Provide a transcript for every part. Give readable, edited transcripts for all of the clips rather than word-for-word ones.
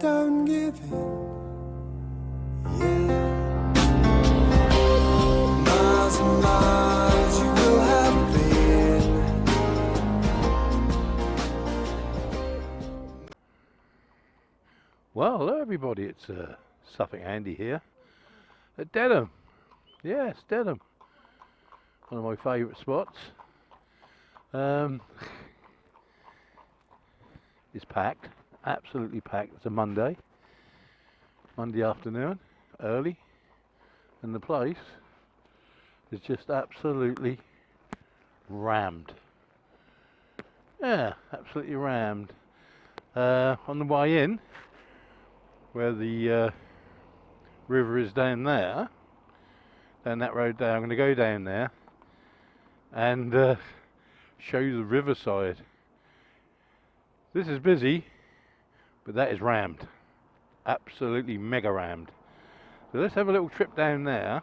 don't give in. Yeah. Miles and miles you will have been. Well, hello everybody, it's Suffolk Andy here at Dedham. Yes, Dedham. One of my favourite spots. It's packed, absolutely packed. It's a Monday afternoon, early, and the place is just absolutely rammed. Yeah, absolutely rammed. On the way in, where the river is down there, down that road there, I'm going to go down there and show you the riverside. This is busy, but that is rammed. Absolutely mega rammed. So let's have a little trip down there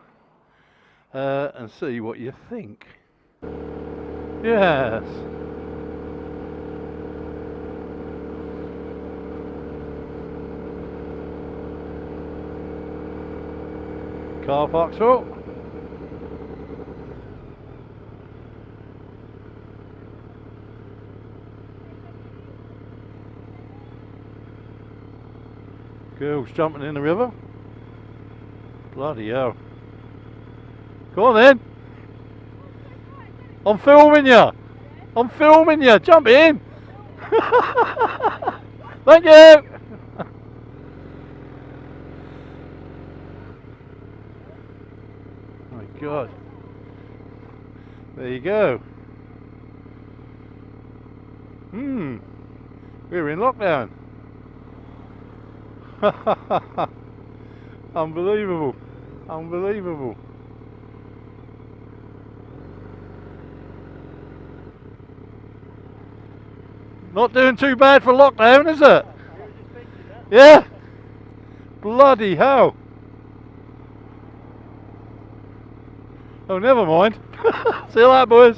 and see what you think. Yes. Car park's full. Girls jumping in the river. Bloody hell. Go on then. I'm filming you. I'm filming you. Jump in. Thank you. My God. There you go. We're in lockdown. Unbelievable. Unbelievable. Not doing too bad for lockdown, is it? Yeah. Bloody hell. Oh, never mind. See you later, boys.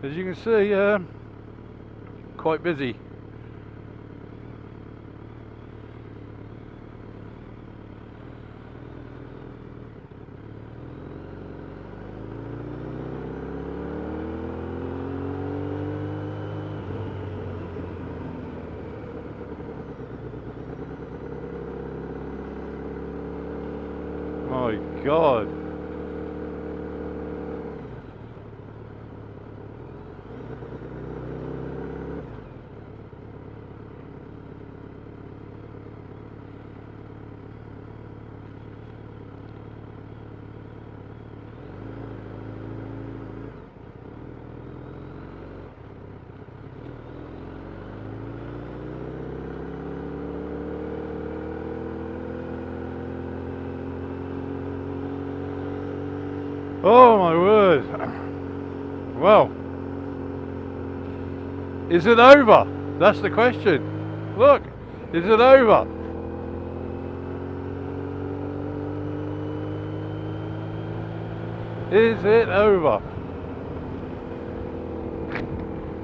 As you can see, quite busy. My God. Oh my word. Well, is it over? That's the question. Look, is it over? Is it over?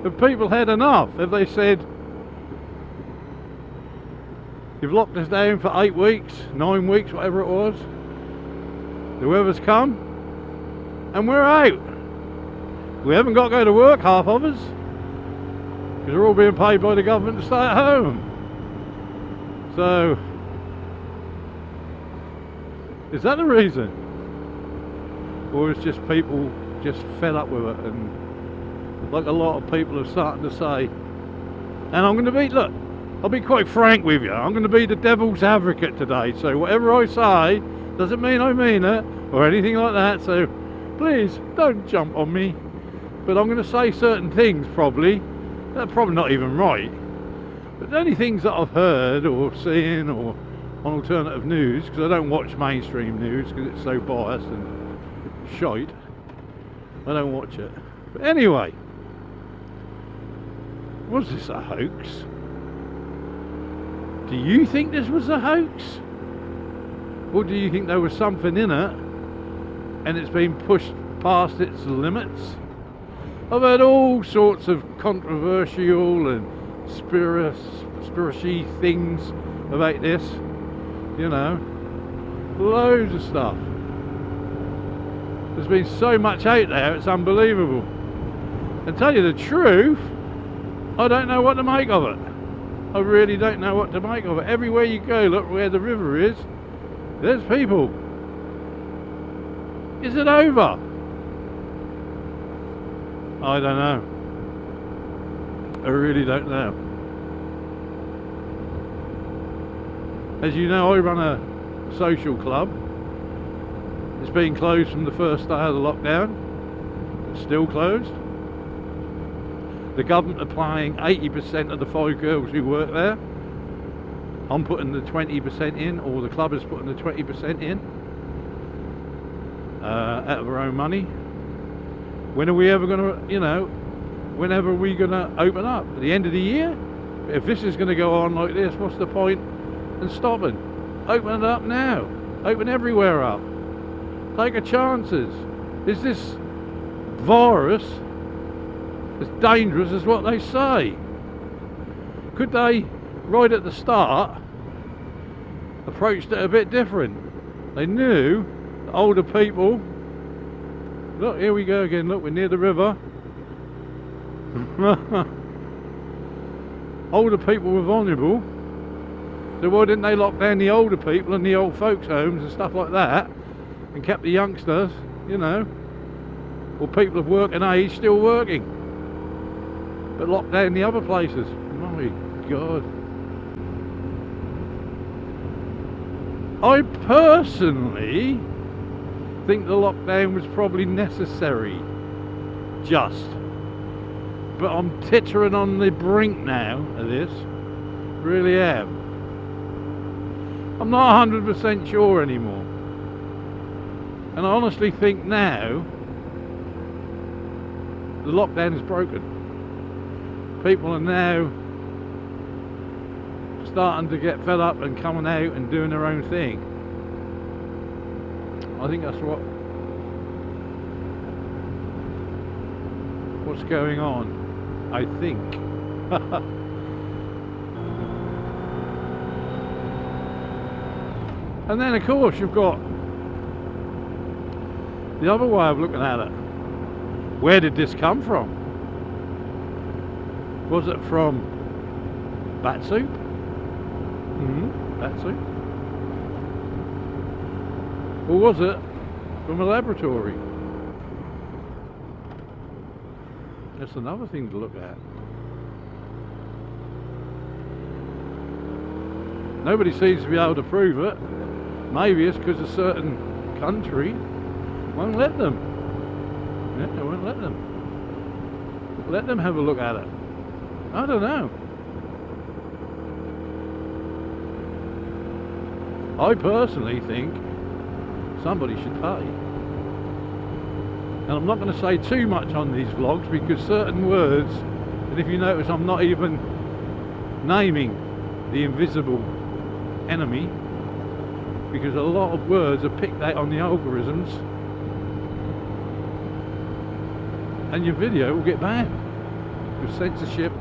Have people had enough? Have they said, you've locked us down for 8 weeks, 9 weeks, whatever it was. The weather's come. And we're out. We haven't got to go to work, half of us, because we're all being paid by the government to stay at home. So, is that the reason? Or is just people just fed up with it, and like a lot of people are starting to say, and I'm going to be, look, I'll be quite frank with you, I'm going to be the devil's advocate today, so whatever I say doesn't mean I mean it, or anything like that, so please don't jump on me, but I'm going to say certain things probably that are probably not even right, but the only things that I've heard or seen or on alternative news, because I don't watch mainstream news because it's so biased and shite, I don't watch it. But anyway, was this a hoax? Do you think this was a hoax? Or do you think there was something in it and it's been pushed past its limits. I've heard all sorts of controversial and spiritual things about this, you know, loads of stuff. There's been so much out there, it's unbelievable. And tell you the truth, I don't know what to make of it. I really don't know what to make of it. Everywhere you go, look where the river is, there's people. Is it over? I don't know. I really don't know. As you know, I run a social club. It's been closed from the first day of the lockdown. It's still closed. The government are paying 80% of the 5 girls who work there. I'm putting the 20% in, or the club is putting the 20% in out of our own money. When are we ever going to, you know, whenever are we going to open up? At the end of the year? If this is going to go on like this, what's the point in stopping? Open it up now. Open everywhere up. Take a chances. Is this virus as dangerous as what they say? Could they, right at the start, approached it a bit different? They knew the older people. Look, here we go again. Look, we're near the river. Older people were vulnerable. So why didn't they lock down the older people and the old folks' homes and stuff like that, and kept the youngsters, you know, or people of working age still working, but lock down the other places? My God. I personally think the lockdown was probably necessary, just. But I'm tittering on the brink now of this. Really am. I'm not 100% sure anymore. And I honestly think now the lockdown is broken. People are now starting to get fed up and coming out and doing their own thing. I think that's what's going on, I think. And then of course you've got the other way of looking at it. Where did this come from? Was it from bat soup? Bat soup? Or was it from a laboratory? That's another thing to look at. Nobody seems to be able to prove it. Maybe it's because a certain country won't let them. Yeah, they won't let them. Let them have a look at it. I don't know. I personally think somebody should pay. And I'm not going to say too much on these vlogs because certain words, and if you notice I'm not even naming the invisible enemy, because a lot of words are picked out on the algorithms and your video will get banned because censorship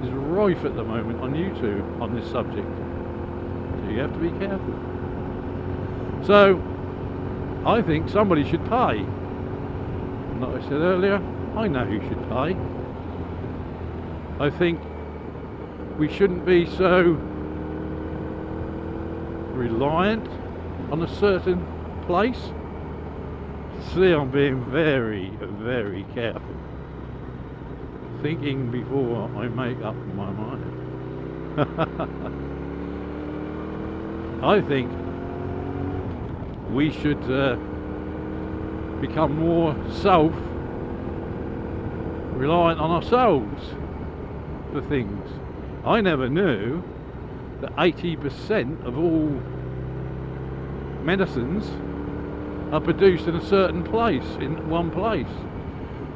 is rife at the moment on YouTube on this subject, so you have to be careful. So I think somebody should pay. And like I said earlier, I know who should pay. I think we shouldn't be so reliant on a certain place. See, I'm being very, very careful, thinking before I make up my mind. I think we should become more self-reliant on ourselves for things. I never knew that 80% of all medicines are produced in a certain place, in one place.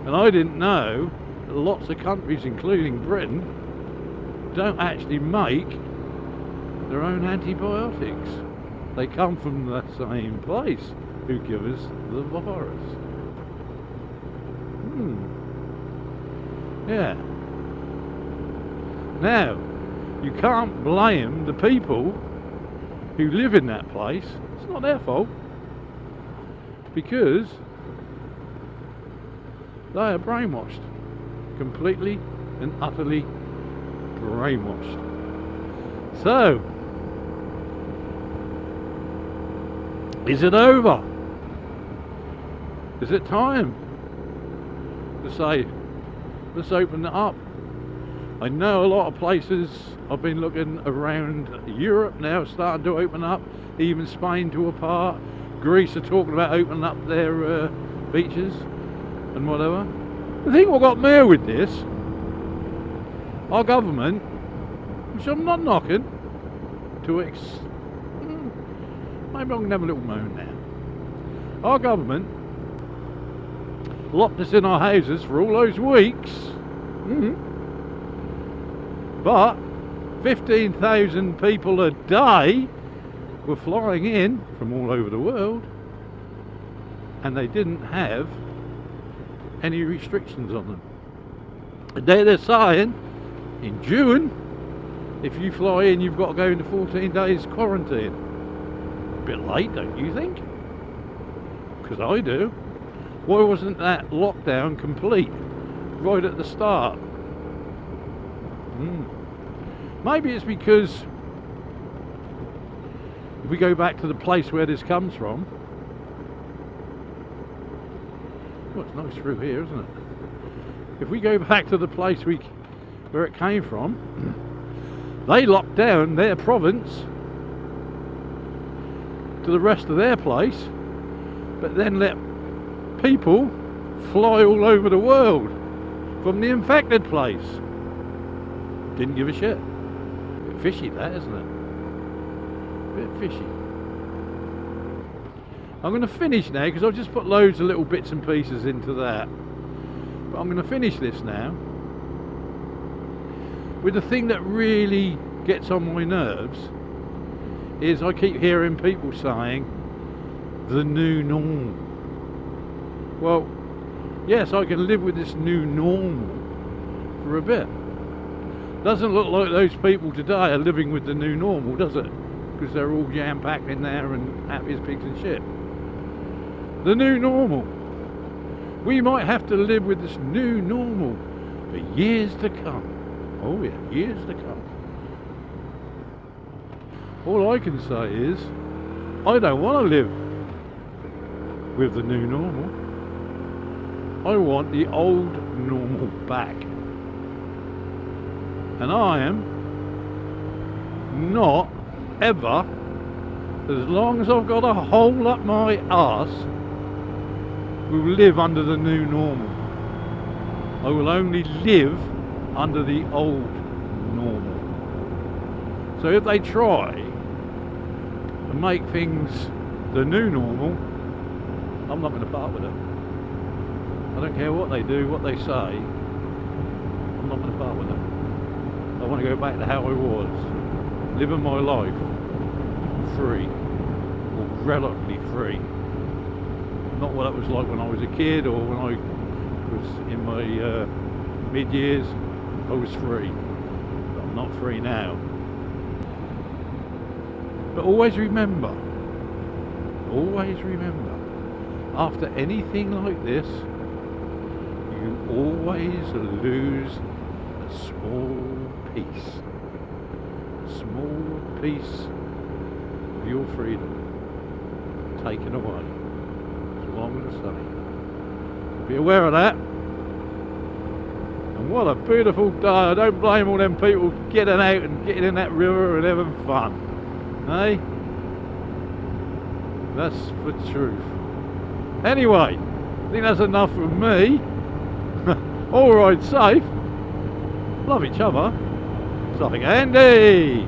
And I didn't know that lots of countries, including Britain, don't actually make their own antibiotics. They come from the same place who give us the virus. Yeah. Now, you can't blame the people who live in that place. It's not their fault, because they are brainwashed, completely and utterly brainwashed. So, is it over? Is it time to say, let's open it up? I know a lot of places, I've been looking around Europe now, starting to open up, even Spain to a part. Greece are talking about opening up their beaches and whatever. The thing what got me with this, our government, which I'm not knocking, maybe I'm going to have a little moan now. Our government locked us in our houses for all those weeks, but 15,000 people a day were flying in from all over the world, and they didn't have any restrictions on them. And they're saying in June, if you fly in, you've got to go into 14 days quarantine. A bit late, don't you think? Because I do. Why wasn't that lockdown complete right at the start? Maybe it's because if we go back to the place where this comes from, well, it's nice through here, isn't it? If we go back to the place where it came from, they locked down their province to the rest of their place, but then let people fly all over the world from the infected place. Didn't give a shit. Bit fishy that, isn't it? Bit fishy. I'm going to finish now, because I've just put loads of little bits and pieces into that. But I'm going to finish this now with the thing that really gets on my nerves, is I keep hearing people saying the new normal. Well, yes, I can live with this new normal for a bit. Doesn't look like those people today are living with the new normal, does it? Because they're all jam-packed in there and happy as pigs in shit. The new normal. We might have to live with this new normal for years to come. Oh yeah, years to come. All I can say is, I don't want to live with the new normal. I want the old normal back. And I am not ever, as long as I've got a hole up my arse, will live under the new normal. I will only live under the old normal. So if they try and make things the new normal, I'm not going to part with it. I don't care what they do, what they say, I'm not going to part with it. I want to go back to how I was, living my life free, or relatively free. Not what it was like when I was a kid, or when I was in my mid-years. I was free, but I'm not free now. But always remember, after anything like this, you always lose a small piece of your freedom taken away. That's all I'm going to say. Be aware of that. And what a beautiful day. I don't blame all them people getting out and getting in that river and having fun. Hey? That's the truth. Anyway, I think that's enough from me. All ride safe. Love each other. Something handy.